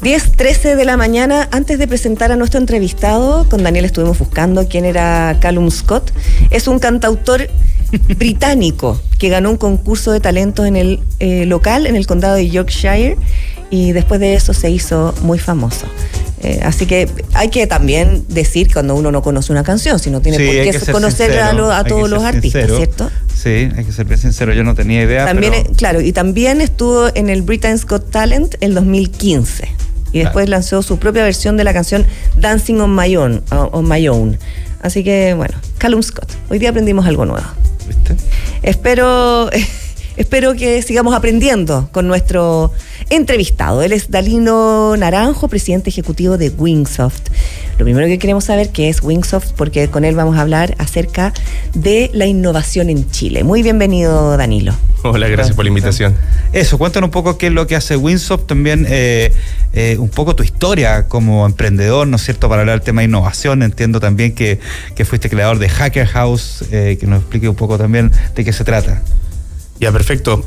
10:13 de la mañana. Antes de presentar a nuestro entrevistado, con Daniel estuvimos buscando quién era Callum Scott. Es un cantautor británico que ganó un concurso de talentos en el local, en el condado de Yorkshire, y después de eso se hizo muy famoso. Así que hay que también decir cuando uno no conoce una canción, si no tiene por qué conocer a todos los artistas, ¿cierto? Sí, hay que ser bien sincero, yo no tenía idea. También, claro, y también estuvo en el Britain's Got Talent el 2015. Y después lanzó su propia versión de la canción Dancing on My Own. Así que, bueno, Callum Scott. Hoy día aprendimos algo nuevo. ¿Viste? Espero que sigamos aprendiendo con nuestro entrevistado. Él es Dalino Naranjo, presidente ejecutivo de Wingsoft. Lo primero que queremos saber qué es Wingsoft, porque con él vamos a hablar acerca de la innovación en Chile. Muy bienvenido, Danilo. Hola, gracias por la invitación. Eso, cuéntanos un poco qué es lo que hace Wingsoft, también un poco tu historia como emprendedor, ¿no es cierto?, para hablar del tema de innovación. Entiendo también que fuiste creador de Hacker House, que nos explique un poco también de qué se trata. Ya, perfecto.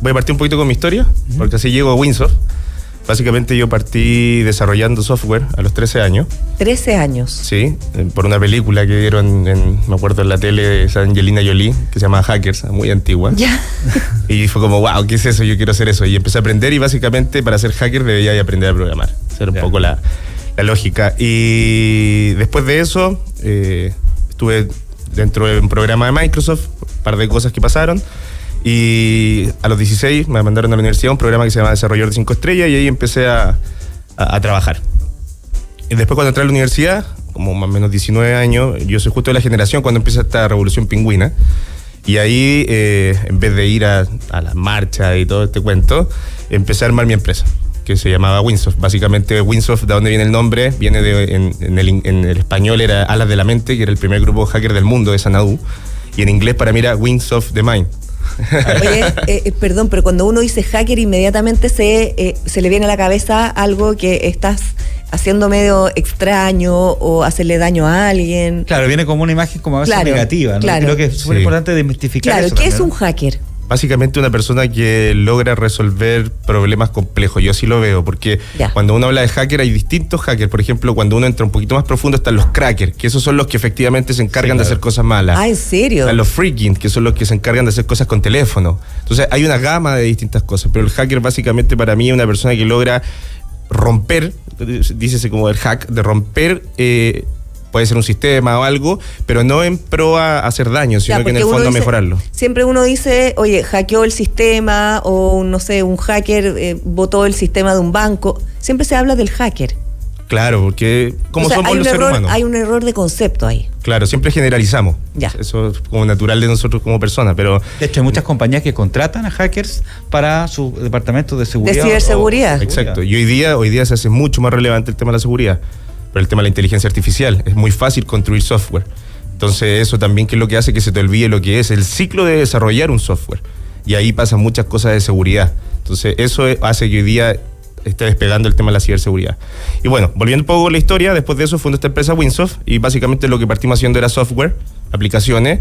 Voy a partir un poquito con mi historia, porque así llego a Wingsoft. Básicamente yo partí desarrollando software a los 13 años. 13 años. Sí, por una película que dieron, me acuerdo, en la tele de esa Angelina Jolie, que se llama Hackers, muy antigua. Ya. Y fue como, wow, ¿qué es eso? Yo quiero hacer eso. Y empecé a aprender, y básicamente para ser hacker debía aprender a programar. Hacer un poco la lógica. Y después de eso, estuve dentro de un programa de Microsoft, un par de cosas que pasaron. Y a los 16 me mandaron a la universidad un programa que se llama Desarrollador de 5 estrellas, y ahí empecé a trabajar. Y después, cuando entré a la universidad, como más o menos 19 años, yo soy justo de la generación cuando empieza esta revolución pingüina. Y ahí, en vez de ir a las marchas y todo este cuento, empecé a armar mi empresa, que se llamaba Wingsoft. Básicamente, Wingsoft, ¿de dónde viene el nombre? Viene en el español era Alas de la Mente, que era el primer grupo hacker del mundo de Xanadu. Y en inglés para mí era Wingsoft the Mind. Oye, perdón, pero cuando uno dice hacker, inmediatamente se le viene a la cabeza algo que estás haciendo medio extraño o hacerle daño a alguien. Claro, viene como una imagen como a veces negativa, ¿no? Claro. Creo que es súper importante desmistificar eso. Claro, ¿qué es un hacker? Básicamente una persona que logra resolver problemas complejos. Yo así lo veo, porque cuando uno habla de hacker hay distintos hackers. Por ejemplo, cuando uno entra un poquito más profundo están los crackers, que esos son los que efectivamente se encargan de hacer cosas malas. Ah, ¿en serio? Están los freaking, que son los que se encargan de hacer cosas con teléfono. Entonces hay una gama de distintas cosas, pero el hacker básicamente para mí es una persona que logra romper, dícese como el hack, de romper... puede ser un sistema o algo, pero no en pro a hacer daño, sino que en el fondo mejorarlo. Siempre uno dice, oye, hackeó el sistema, o no sé, un hacker botó el sistema de un banco. Siempre se habla del hacker. Claro, porque como somos los seres humanos. Hay un error de concepto ahí. Claro, siempre generalizamos. Eso es como natural de nosotros como personas, pero... De hecho, hay muchas compañías que contratan a hackers para su departamento de seguridad. De ciberseguridad. Exacto. Y hoy día se hace mucho más relevante el tema de la seguridad. Pero el tema de la inteligencia artificial, es muy fácil construir software. Entonces eso también, que es lo que hace que se te olvide lo que es el ciclo de desarrollar un software. Y ahí pasan muchas cosas de seguridad. Entonces eso hace que hoy día esté despegando el tema de la ciberseguridad. Y bueno, volviendo un poco a la historia, después de eso fundó esta empresa Wingsoft, y básicamente lo que partimos haciendo era software, aplicaciones.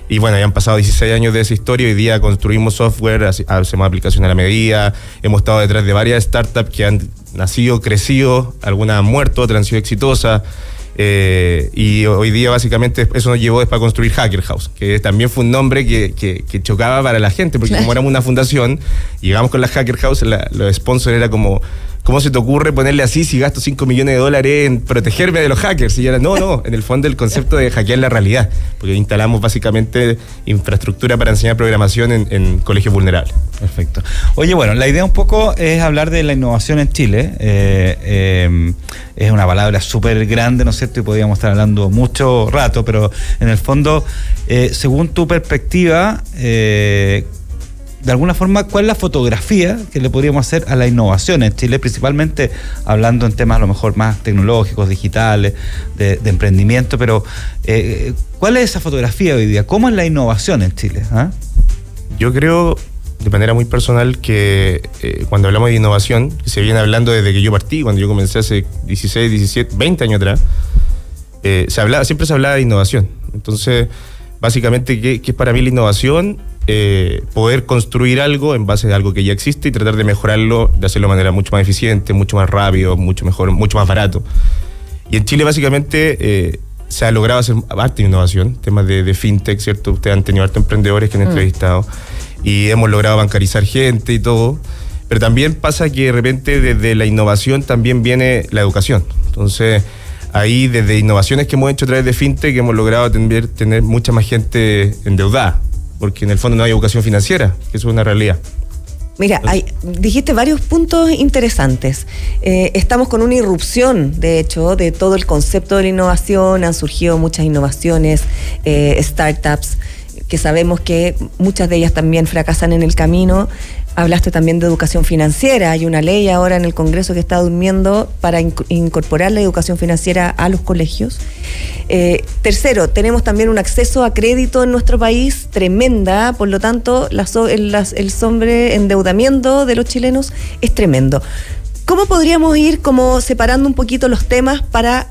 Y bueno, ya han pasado 16 años de esa historia. Hoy día construimos software, hacemos aplicaciones a la medida. Hemos estado detrás de varias startups que han nacido, crecido, algunas han muerto, otras han sido exitosas. Y hoy día básicamente eso nos llevó para construir Hacker House, que también fue un nombre que chocaba para la gente, porque como éramos una fundación, llegamos con la Hacker House, los sponsors era como... ¿Cómo se te ocurre ponerle así si gasto $5 millones en protegerme de los hackers? Y era, no, en el fondo el concepto de hackear la realidad, porque instalamos básicamente infraestructura para enseñar programación en colegios vulnerables. Perfecto. Oye, bueno, la idea un poco es hablar de la innovación en Chile. Es una palabra súper grande, ¿no es cierto? Y podríamos estar hablando mucho rato, pero en el fondo, según tu perspectiva, de alguna forma, ¿cuál es la fotografía que le podríamos hacer a la innovación en Chile? Principalmente hablando en temas a lo mejor más tecnológicos, digitales, de emprendimiento, pero ¿cuál es esa fotografía hoy día? ¿Cómo es la innovación en Chile? Yo creo, de manera muy personal, que cuando hablamos de innovación, que se viene hablando desde que yo partí, cuando yo comencé hace 16, 17, 20 años atrás, siempre se hablaba de innovación. Entonces, básicamente, ¿qué es para mí la innovación? poder construir algo en base a algo que ya existe y tratar de mejorarlo, de hacerlo de manera mucho más eficiente, mucho más rápido, mucho mejor, mucho más barato. Y en Chile básicamente se ha logrado hacer harta innovación, temas de fintech, ¿cierto? Ustedes han tenido hartos emprendedores que han entrevistado y hemos logrado bancarizar gente y todo, pero también pasa que de repente desde la innovación también viene la educación. Entonces ahí desde innovaciones que hemos hecho a través de fintech hemos logrado tener mucha más gente endeudada, porque en el fondo no hay educación financiera, que eso es una realidad. Mira, dijiste varios puntos interesantes. Estamos con una irrupción, de hecho, de todo el concepto de la innovación. Han surgido muchas innovaciones, startups, que sabemos que muchas de ellas también fracasan en el camino. Hablaste también de educación financiera. Hay una ley ahora en el Congreso que está durmiendo para incorporar la educación financiera a los colegios. Tercero, tenemos también un acceso a crédito en nuestro país tremenda, por lo tanto, el sobreendeudamiento de los chilenos es tremendo. ¿Cómo podríamos ir como separando un poquito los temas para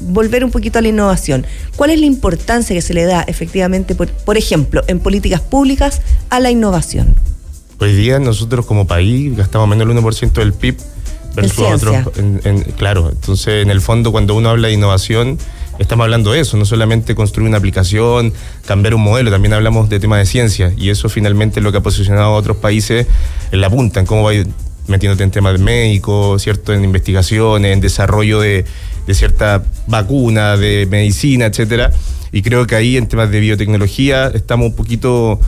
volver un poquito a la innovación? ¿Cuál es la importancia que se le da efectivamente, por ejemplo, en políticas públicas a la innovación? Hoy día nosotros como país gastamos menos del 1% del PIB versus otros. Claro, entonces en el fondo cuando uno habla de innovación estamos hablando de eso, no solamente construir una aplicación, cambiar un modelo, también hablamos de temas de ciencia y eso finalmente es lo que ha posicionado a otros países en la punta, en cómo va metiéndote en temas de médicos, ¿cierto? En investigaciones, en desarrollo de cierta vacuna, de medicina, etcétera. Y creo que ahí en temas de biotecnología estamos un poquito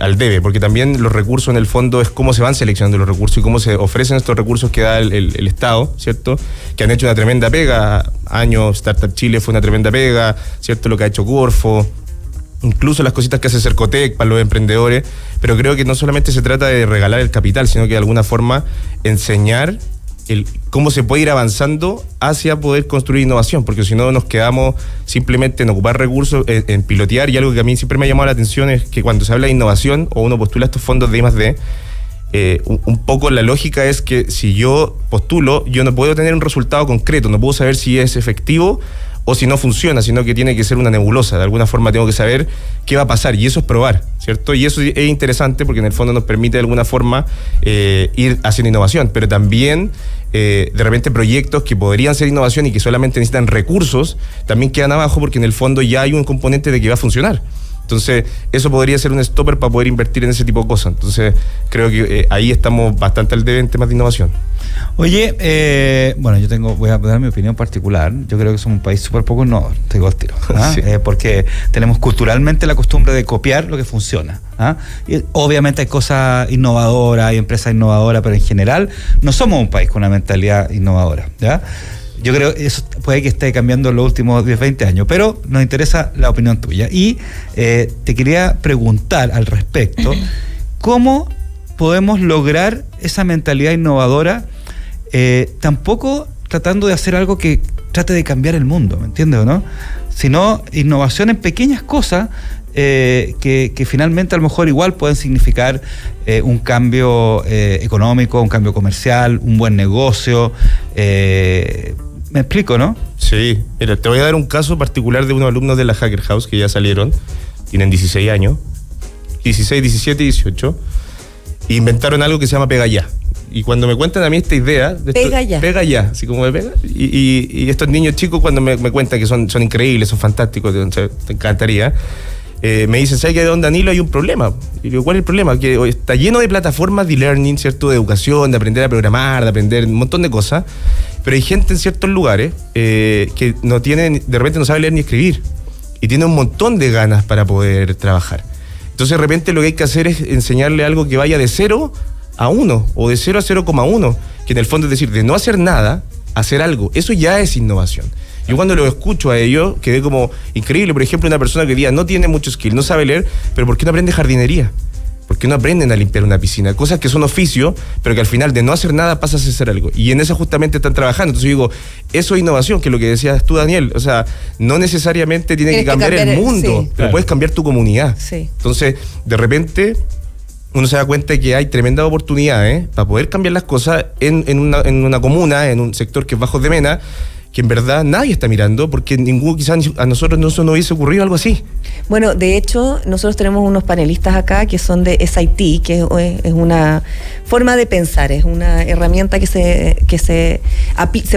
al debe, porque también los recursos en el fondo es cómo se van seleccionando los recursos y cómo se ofrecen estos recursos que da el Estado, ¿cierto? Que han hecho una tremenda pega. Años Startup Chile fue una tremenda pega, ¿cierto? Lo que ha hecho Corfo, incluso las cositas que hace Cercotec para los emprendedores, pero creo que no solamente se trata de regalar el capital, sino que de alguna forma enseñar cómo se puede ir avanzando hacia poder construir innovación, porque si no nos quedamos simplemente en ocupar recursos, en pilotear, y algo que a mí siempre me ha llamado la atención es que cuando se habla de innovación o uno postula estos fondos de I+D, un poco la lógica es que si yo postulo, yo no puedo tener un resultado concreto, no puedo saber si es efectivo o si no funciona, sino que tiene que ser una nebulosa. De alguna forma tengo que saber qué va a pasar, y eso es probar, ¿cierto? Y eso es interesante porque en el fondo nos permite de alguna forma ir haciendo innovación, pero también de repente proyectos que podrían ser innovación y que solamente necesitan recursos, también quedan abajo porque en el fondo ya hay un componente de que va a funcionar. Entonces, eso podría ser un stopper para poder invertir en ese tipo de cosas. Entonces, creo que ahí estamos bastante al debe en temas de innovación. Oye, bueno, voy a dar mi opinión particular. Yo creo que somos un país súper poco innovador, te digo al tiro, ¿ah? Sí. Porque tenemos culturalmente la costumbre de copiar lo que funciona, ¿ah? Y obviamente hay cosas innovadoras, hay empresas innovadoras, pero en general no somos un país con una mentalidad innovadora, ¿ya? Yo creo que eso puede que esté cambiando en los últimos 10, 20 años, pero nos interesa la opinión tuya. Y te quería preguntar al respecto, ¿cómo podemos lograr esa mentalidad innovadora, tampoco tratando de hacer algo que trate de cambiar el mundo, ¿me entiendes o no? Sino innovación en pequeñas cosas que finalmente a lo mejor igual pueden significar un cambio económico, un cambio comercial, un buen negocio. ¿Me explico, no? Sí, mira, te voy a dar un caso particular de unos alumnos de la Hacker House que ya salieron, tienen 16 años, 16, 17 y 18, e inventaron algo que se llama Pega Ya. Y cuando me cuentan a mí esta idea de Pega Ya, así como de pega, y estos niños chicos cuando me cuentan que son increíbles, son fantásticos, te encantaría, me dicen, ¿sabes que don Danilo hay un problema? Y digo, ¿cuál es el problema? Que hoy está lleno de plataformas de e-learning, ¿cierto? De educación, de aprender a programar, de aprender un montón de cosas, pero hay gente en ciertos lugares que no tienen, de repente no sabe leer ni escribir, y tiene un montón de ganas para poder trabajar. Entonces de repente lo que hay que hacer es enseñarle algo que vaya de 0 a 1 o de 0 a 0,1, que en el fondo es decir, de no hacer nada, hacer algo. Eso ya es innovación. Yo cuando lo escucho a ellos, quedé como increíble. Por ejemplo, una persona que hoy día no tiene mucho skill, no sabe leer, pero ¿por qué no aprende jardinería? ¿Por qué no aprenden a limpiar una piscina? Cosas que son oficio, pero que al final de no hacer nada pasas a hacer algo. Y en eso justamente están trabajando. Entonces yo digo, eso es innovación, que es lo que decías tú, Daniel. O sea, no necesariamente tiene que cambiar el mundo, sí, pero puedes cambiar tu comunidad. Sí. Entonces, de repente uno se da cuenta que hay tremendas oportunidades para poder cambiar las cosas en una comuna, en un sector que es Bajos de Mena, que en verdad nadie está mirando, porque quizás a nosotros no se nos hubiese ocurrido algo así. Bueno, de hecho, nosotros tenemos unos panelistas acá que son de SIT, que es una forma de pensar, es una herramienta que se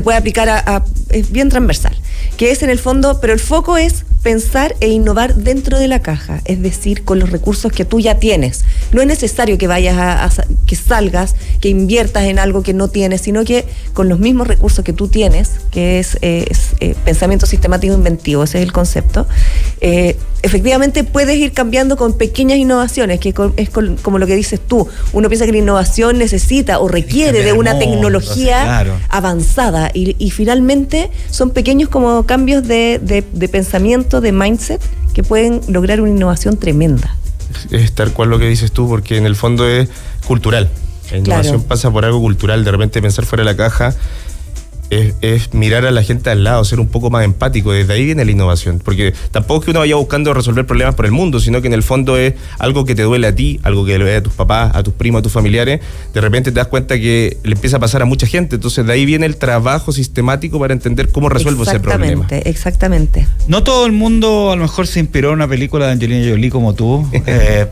puede aplicar es bien transversal, que es en el fondo, pero el foco es pensar e innovar dentro de la caja, es decir, con los recursos que tú ya tienes. No es necesario que vayas que salgas, que inviertas en algo que no tienes, sino que con los mismos recursos que tú tienes, que es pensamiento sistemático inventivo, ese es el concepto, efectivamente puedes ir cambiando con pequeñas innovaciones, que es como lo que dices tú. Uno piensa que la innovación necesita o requiere de una tecnología avanzada y finalmente son pequeños como cambios de pensamiento, de mindset, que pueden lograr una innovación tremenda. Es tal cual lo que dices tú, porque en el fondo es cultural. La innovación pasa por algo cultural, de repente pensar fuera de la caja. Es mirar a la gente al lado, ser un poco más empático. Desde ahí viene la innovación, porque tampoco es que uno vaya buscando resolver problemas por el mundo, sino que en el fondo es algo que te duele a ti, algo que le duele a tus papás, a tus primos, a tus familiares. De repente te das cuenta que le empieza a pasar a mucha gente, entonces de ahí viene el trabajo sistemático para entender cómo resuelvo ese problema. Exactamente. No todo el mundo a lo mejor se inspiró en una película de Angelina Jolie como tú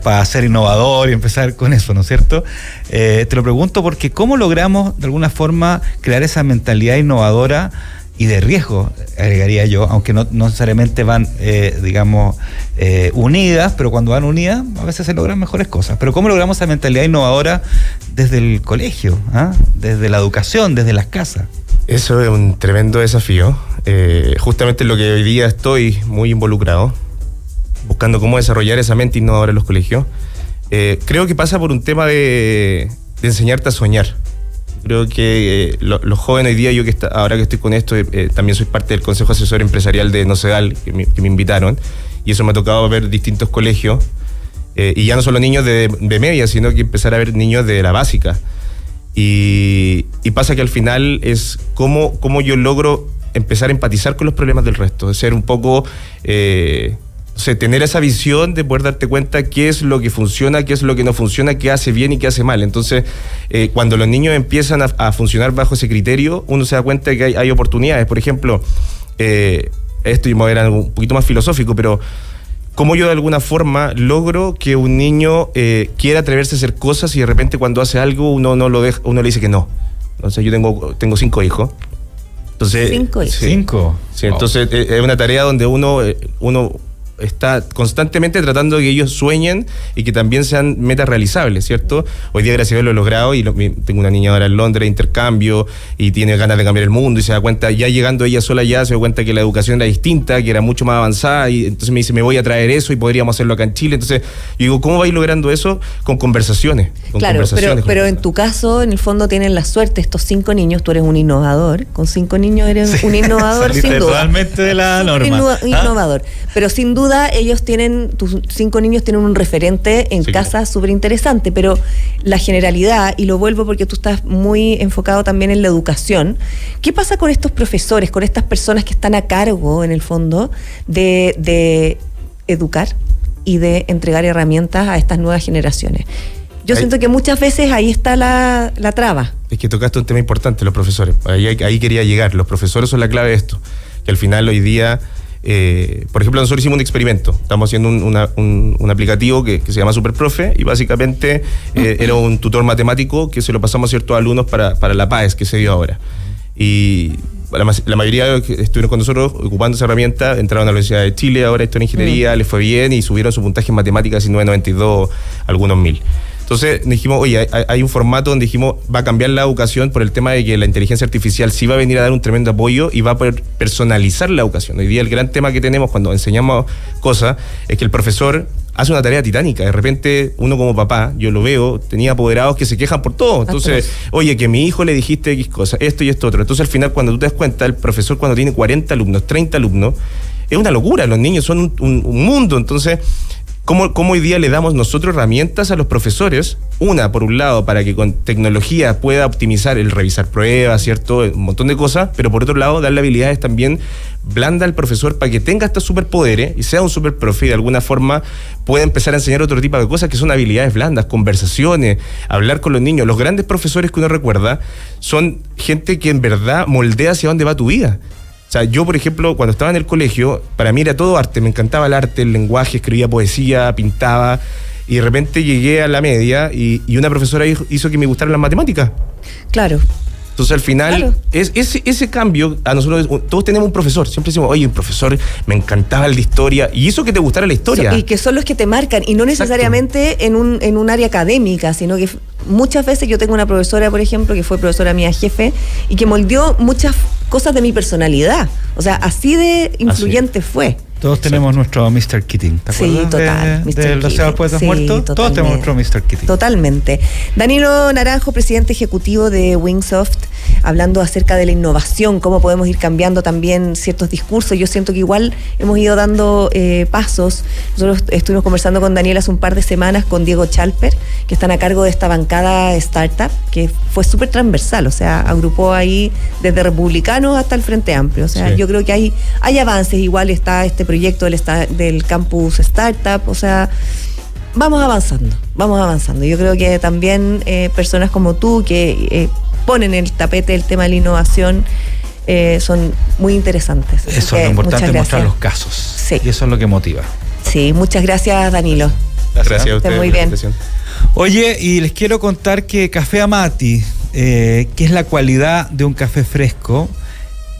para ser innovador y empezar con eso, ¿no es cierto? Te lo pregunto porque ¿cómo logramos de alguna forma crear esa mentalidad innovadora y de riesgo, agregaría yo, aunque no necesariamente van, unidas, pero cuando van unidas a veces se logran mejores cosas? Pero ¿cómo logramos esa mentalidad innovadora desde el colegio, desde la educación, desde las casas? Eso es un tremendo desafío, justamente en lo que hoy día estoy muy involucrado, buscando cómo desarrollar esa mente innovadora en los colegios. Creo que pasa por un tema de enseñarte a soñar. Creo que los jóvenes hoy día, ahora que estoy con esto, también soy parte del Consejo Asesor Empresarial de Nocedal, que me invitaron, y eso me ha tocado ver distintos colegios, y ya no solo niños de media, sino que empezar a ver niños de la básica. Y pasa que al final es cómo yo logro empezar a empatizar con los problemas del resto, de ser un poco... tener esa visión de poder darte cuenta qué es lo que funciona, qué es lo que no funciona, qué hace bien y qué hace mal. Entonces, cuando los niños empiezan a funcionar bajo ese criterio, uno se da cuenta de que hay oportunidades. Por ejemplo, esto era un poquito más filosófico, pero cómo yo de alguna forma logro que un niño quiera atreverse a hacer cosas y de repente cuando hace algo uno no lo deja, uno le dice que no. Entonces yo tengo 5 hijos. Entonces, ¿5 hijos? Sí, 5. Sí, entonces es una tarea donde uno está constantemente tratando de que ellos sueñen y que también sean metas realizables, ¿cierto? Hoy día, gracias a Dios, lo he logrado y tengo una niña ahora en Londres de intercambio y tiene ganas de cambiar el mundo y se da cuenta, ya llegando ella sola ya, se da cuenta que la educación era distinta, que era mucho más avanzada y entonces me dice, me voy a traer eso y podríamos hacerlo acá en Chile. Entonces, yo digo, ¿cómo vais logrando eso? Con conversaciones. Claro, pero en tu caso, en el fondo tienen la suerte, estos 5 niños, tú eres un innovador, con 5 niños eres un innovador sin duda. Totalmente de la norma. Innovador, pero sin duda tus 5 niños tienen un referente en casa súper interesante, pero la generalidad, y lo vuelvo porque tú estás muy enfocado también en la educación, ¿qué pasa con estos profesores, con estas personas que están a cargo, en el fondo, de educar y de entregar herramientas a estas nuevas generaciones? Yo siento que muchas veces ahí está la traba. Es que tocaste un tema importante, los profesores. Ahí quería llegar. Los profesores son la clave de esto. Que al final hoy día... por ejemplo, nosotros hicimos un experimento. Estamos haciendo un aplicativo que se llama Superprofe y básicamente era un tutor matemático que se lo pasamos a ciertos alumnos para la PAES que se dio ahora. Y la mayoría de los que estuvieron con nosotros ocupando esa herramienta entraron a la Universidad de Chile, ahora esto en ingeniería, les fue bien y subieron su puntaje en matemáticas y 992, algunos 1000. Entonces dijimos, oye, hay un formato donde dijimos, va a cambiar la educación por el tema de que la inteligencia artificial sí va a venir a dar un tremendo apoyo y va a poder personalizar la educación. Hoy día el gran tema que tenemos cuando enseñamos cosas es que el profesor hace una tarea titánica. De repente, uno como papá, yo lo veo, tenía apoderados que se quejan por todo. Entonces, oye, que a mi hijo le dijiste X cosa, esto y esto otro. Entonces, al final, cuando tú te das cuenta, el profesor cuando tiene 40 alumnos, 30 alumnos, es una locura. Los niños son un mundo. Entonces... ¿Cómo hoy día le damos nosotros herramientas a los profesores? Una, por un lado, para que con tecnología pueda optimizar el revisar pruebas, ¿cierto? Un montón de cosas, pero por otro lado, darle habilidades también blandas al profesor para que tenga estos superpoderes y sea un superprofe y de alguna forma pueda empezar a enseñar otro tipo de cosas que son habilidades blandas, conversaciones, hablar con los niños. Los grandes profesores que uno recuerda son gente que en verdad moldea hacia dónde va tu vida. sea, yo, por ejemplo, cuando estaba en el colegio, para mí era todo arte, me encantaba el arte, el lenguaje, escribía poesía, pintaba, y de repente llegué a la media y una profesora hizo que me gustaran las matemáticas. Claro. Entonces, al final, Claro. ese cambio, a nosotros, todos tenemos un profesor, siempre decimos, oye, un profesor, me encantaba el de historia, y hizo que te gustara la historia. Y que son los que te marcan, y no necesariamente en un área académica, sino que muchas veces yo tengo una profesora, por ejemplo, que fue profesora mía jefe, y que moldeó muchas cosas de mi personalidad. O sea, así de influyente fue. Todos tenemos nuestro Mr. Keating, ¿te acuerdas? Sí, total. ¿Del Océano de Poetas Muertos? Todos tenemos nuestro Mr. Keating. Totalmente. Danilo Naranjo, presidente ejecutivo de Wingsoft, hablando acerca de la innovación, cómo podemos ir cambiando también ciertos discursos. Yo siento que igual hemos ido dando pasos. Nosotros estuvimos conversando con Daniel hace un par de semanas, con Diego Chalper, que están a cargo de esta bancada startup, que fue súper transversal, o sea, agrupó ahí desde republicanos hasta el Frente Amplio. O sea, Sí. yo creo que hay avances. Igual está este proyecto del campus startup, o sea, vamos avanzando. Yo creo que también personas como tú que ponen el tapete el tema de la innovación son muy interesantes. Así Eso es que lo importante, muchas mostrar gracias. los casos. Sí. Y eso es lo que motiva. Sí, muchas gracias, Danilo. Gracias a ustedes muy por la bien. invitación. Oye, y les quiero contar que Café Amati, que es la cualidad de un café fresco,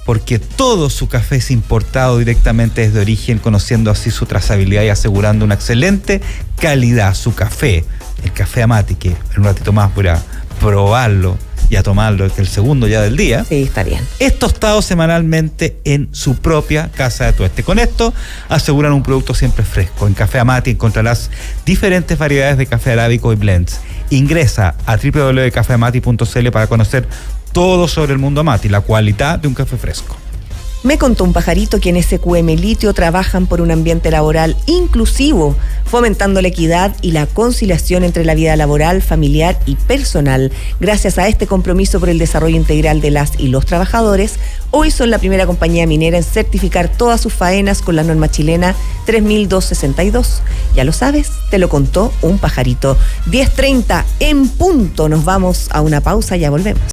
porque todo su café es importado directamente desde origen, conociendo así su trazabilidad y asegurando una excelente calidad. Su café, el Café Amati, que en un ratito más voy a probarlo y a tomarlo, que es el segundo ya del día, Sí, está bien. es tostado semanalmente en su propia casa de tueste. Con esto aseguran un producto siempre fresco. En Café Amati encontrarás diferentes variedades de café arábico y blends. Ingresa a www.cafeamati.cl para conocer todo sobre el mundo Amati, la cualidad de un café fresco. Me contó un pajarito que en SQM Litio trabajan por un ambiente laboral inclusivo, fomentando la equidad y la conciliación entre la vida laboral, familiar y personal. Gracias a este compromiso por el desarrollo integral de las y los trabajadores, hoy son la primera compañía minera en certificar todas sus faenas con la norma chilena 3262. Ya lo sabes, te lo contó un pajarito. 10:30 en punto. Nos vamos a una pausa, ya volvemos.